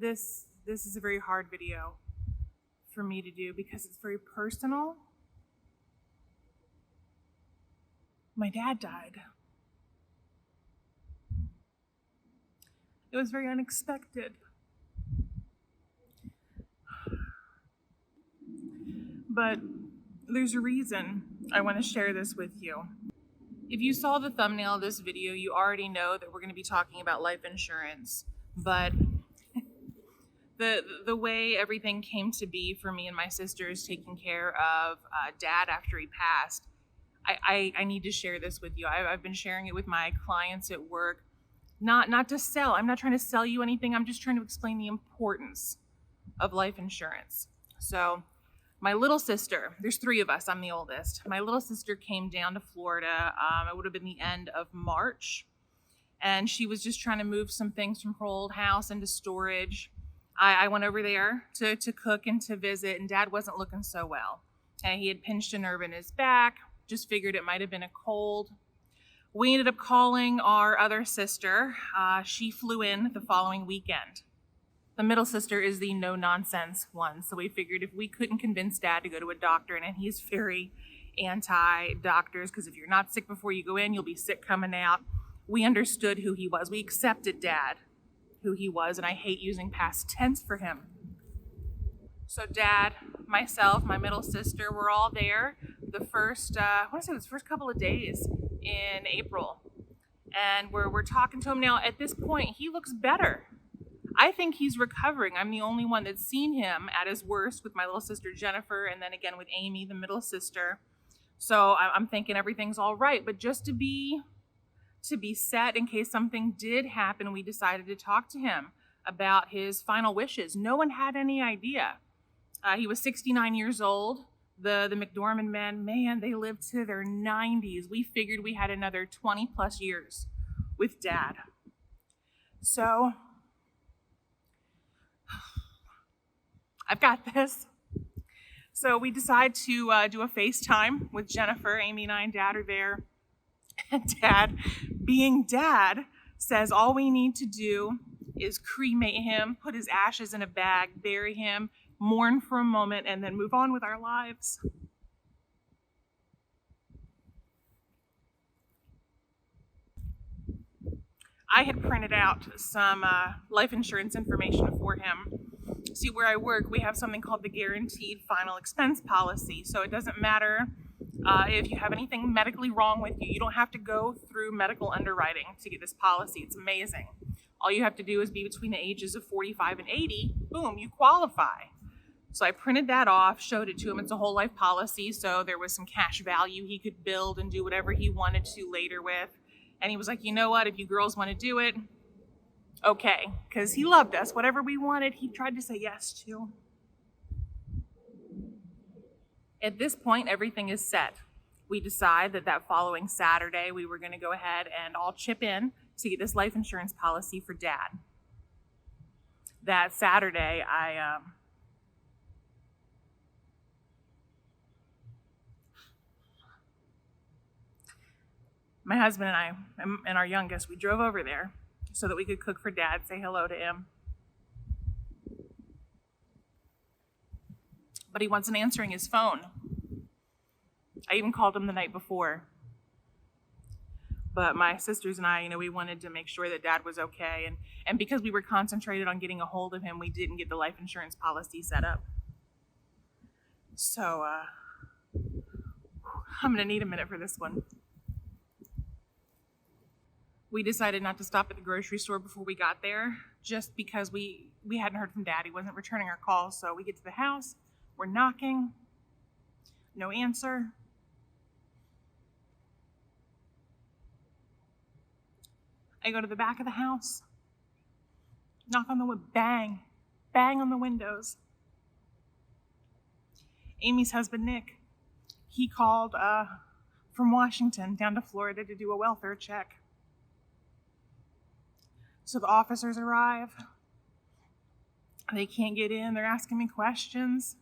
this is a very hard video for me to do because it's very personal. My dad died. It was very unexpected. But there's a reason I want to share this with you. If you saw the thumbnail of this video, you already know that we're going to be talking about life insurance. But the way everything came to be for me and my sisters taking care of Dad after he passed, I need to share this with you. I've been sharing it with my clients at work. Not to sell. I'm not trying to sell you anything. I'm just trying to explain the importance of life insurance. So my little sister, there's 3 of us, I'm the oldest. My little sister came down to Florida. It would have been the end of March. And she was just trying to move some things from her old house into storage. I went over there to cook and to visit, and Dad wasn't looking so well. And he had pinched a nerve in his back, just figured it might have been a cold. We ended up calling our other sister. She flew in the following weekend. The middle sister is the no-nonsense one, so we figured if we couldn't convince Dad to go to a doctor, and he's very anti-doctors, because if you're not sick before you go in, you'll be sick coming out. We understood who he was. We accepted Dad, who he was, and I hate using past tense for him. So Dad, myself, my middle sister, we're all there the first couple of days in April. And we're talking to him now. At this point, he looks better. I think he's recovering. I'm the only one that's seen him at his worst with my little sister Jennifer, and then again with Amy, the middle sister. So I'm thinking everything's all right. But just to be set in case something did happen, we decided to talk to him about his final wishes. No one had any idea. He was 69 years old. The McDorman men, man, they lived to their 90s. We figured we had another 20 plus years with Dad. So I've got this. So we decide to do a FaceTime with Jennifer. Amy and I and Dad are there. And Dad, being Dad, says all we need to do is cremate him, put his ashes in a bag, bury him, mourn for a moment, and then move on with our lives. I had printed out some life insurance information for him. See, where I work, we have something called the Guaranteed Final Expense Policy. So it doesn't matter if you have anything medically wrong with you. You don't have to go through medical underwriting to get this policy. It's amazing. All you have to do is be between the ages of 45 and 80. Boom, you qualify. So I printed that off, showed it to him. It's a whole life policy, so there was some cash value he could build and do whatever he wanted to later with. And he was like, you know what, if you girls want to do it, okay. Because he loved us. Whatever we wanted, he tried to say yes to. At this point, everything is set. We decide that following Saturday, we were going to go ahead and all chip in to get this life insurance policy for Dad. That Saturday, my husband and I and our youngest, we drove over there so that we could cook for Dad, say hello to him. But he wasn't answering his phone. I even called him the night before. But my sisters and I, we wanted to make sure that Dad was okay. And because we were concentrated on getting a hold of him, we didn't get the life insurance policy set up. So I'm going to need a minute for this one. We decided not to stop at the grocery store before we got there, just because we hadn't heard from Dad. He wasn't returning our calls. So we get to the house, we're knocking, no answer. I go to the back of the house, knock on the window, bang on the windows. Amy's husband, Nick, he called from Washington down to Florida to do a welfare check. So the officers arrive. They can't get in. They're asking me questions.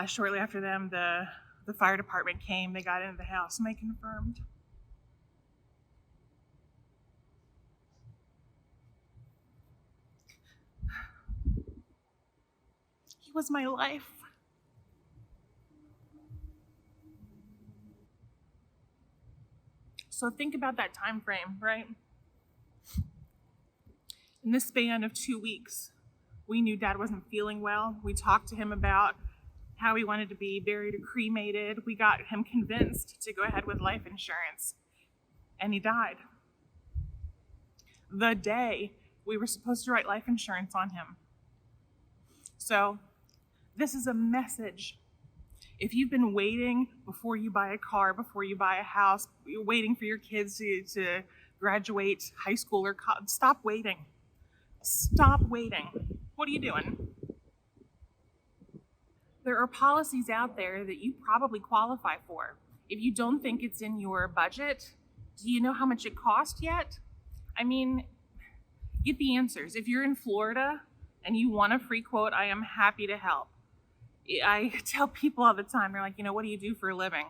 Shortly after them, the fire department came. They got into the house and they confirmed He was my life. So think about that time frame, right? In this span of 2 weeks, we knew Dad wasn't feeling well. We talked to him about how he wanted to be buried or cremated. We got him convinced to go ahead with life insurance, and he died. The day we were supposed to write life insurance on him. So, this is a message. If you've been waiting before you buy a car, before you buy a house, you're waiting for your kids to graduate high school or college, stop waiting. Stop waiting. What are you doing? There are policies out there that you probably qualify for. If you don't think it's in your budget, do you know how much it costs yet? I mean, get the answers. If you're in Florida and you want a free quote, I am happy to help. I tell people all the time, they're like, what do you do for a living?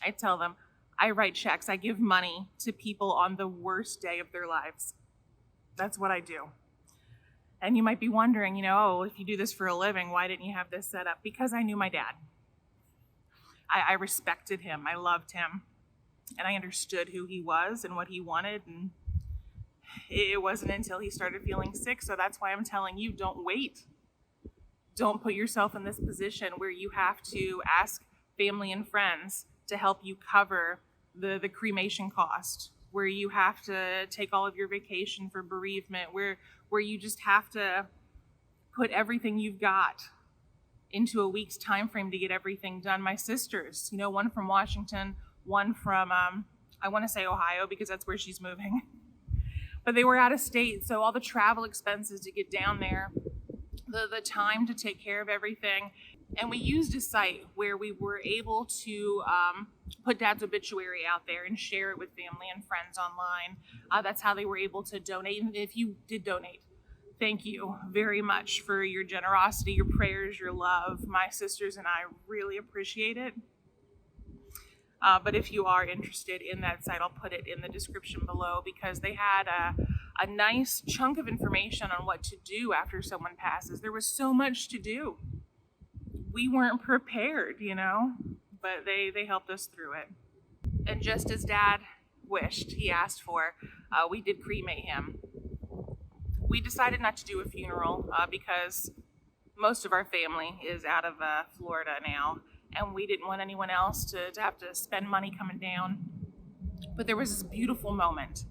I tell them, I write checks. I give money to people on the worst day of their lives. That's what I do. And you might be wondering, if you do this for a living, why didn't you have this set up? Because I knew my dad. I respected him. I loved him. And I understood who he was and what he wanted. And it wasn't until he started feeling sick. So that's why I'm telling you, don't wait. Don't put yourself in this position where you have to ask family and friends to help you cover the cremation cost, where you have to take all of your vacation for bereavement, where you just have to put everything you've got into a week's time frame to get everything done. My sisters, one from Washington, one from, I want to say Ohio because that's where she's moving. But they were out of state, so all the travel expenses to get down there, the time to take care of everything. And we used a site where we were able to put Dad's obituary out there and share it with family and friends online. That's how they were able to donate. And if you did donate, thank you very much for your generosity, your prayers, your love. My sisters and I really appreciate it. But if you are interested in that site, I'll put it in the description below, because they had a nice chunk of information on what to do after someone passes. There was so much to do. We weren't prepared, but they helped us through it. And just as Dad wished, he asked for, we did cremate him. We decided not to do a funeral because most of our family is out of Florida now, and we didn't want anyone else to have to spend money coming down. But there was this beautiful moment.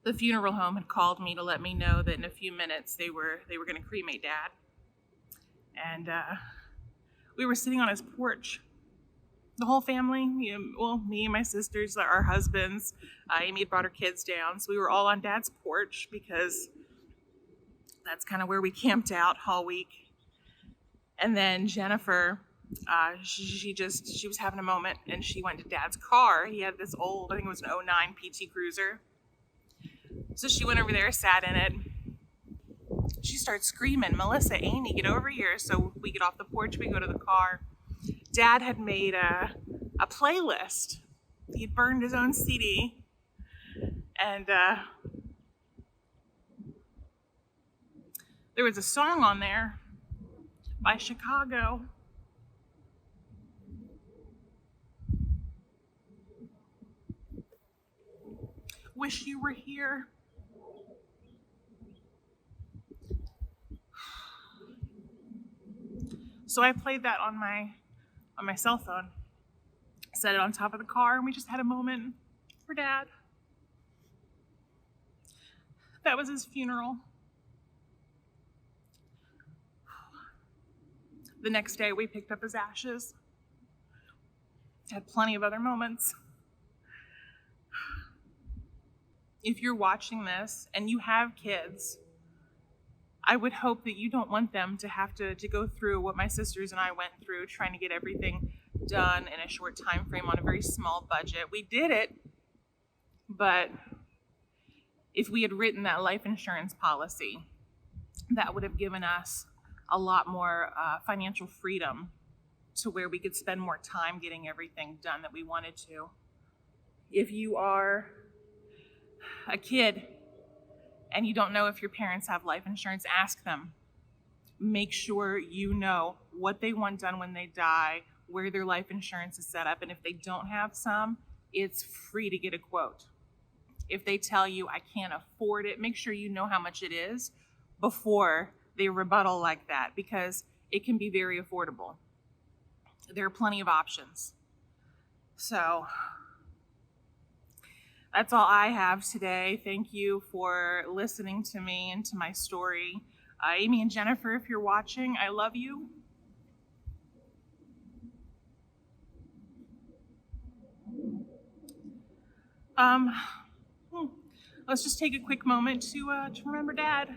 The funeral home had called me to let me know that in a few minutes they were going to cremate Dad. And we were sitting on his porch. The whole family, me and my sisters, our husbands. Amy had brought her kids down, so we were all on Dad's porch because that's kind of where we camped out all week. And then Jennifer, she was having a moment, and she went to Dad's car. He had this old, I think it was an '09 PT Cruiser. So she went over there, sat in it. She starts screaming, "Melissa, Amy, get over here." So we get off the porch, we go to the car. Dad had made a playlist. He'd burned his own CD. And there was a song on there by Chicago. Wish You Were Here. So I played that on my cell phone, set it on top of the car, and we just had a moment for Dad. That was his funeral. The next day, we picked up his ashes. Had plenty of other moments. If you're watching this and you have kids, I would hope that you don't want them to have to go through what my sisters and I went through, trying to get everything done in a short time frame on a very small budget. We did it, but if we had written that life insurance policy, that would have given us a lot more financial freedom to where we could spend more time getting everything done that we wanted to. If you are a kid and you don't know if your parents have life insurance, ask them. make sure you know what they want done when they die, where their life insurance is set up, and if they don't have some, it's free to get a quote. If they tell you I can't afford it, make sure you know how much it is before they rebuttal like that, because it can be very affordable. There are plenty of options. So that's all I have today. Thank you for listening to me and to my story. Amy and Jennifer, if you're watching, I love you. Um, let's just take a quick moment to remember Dad.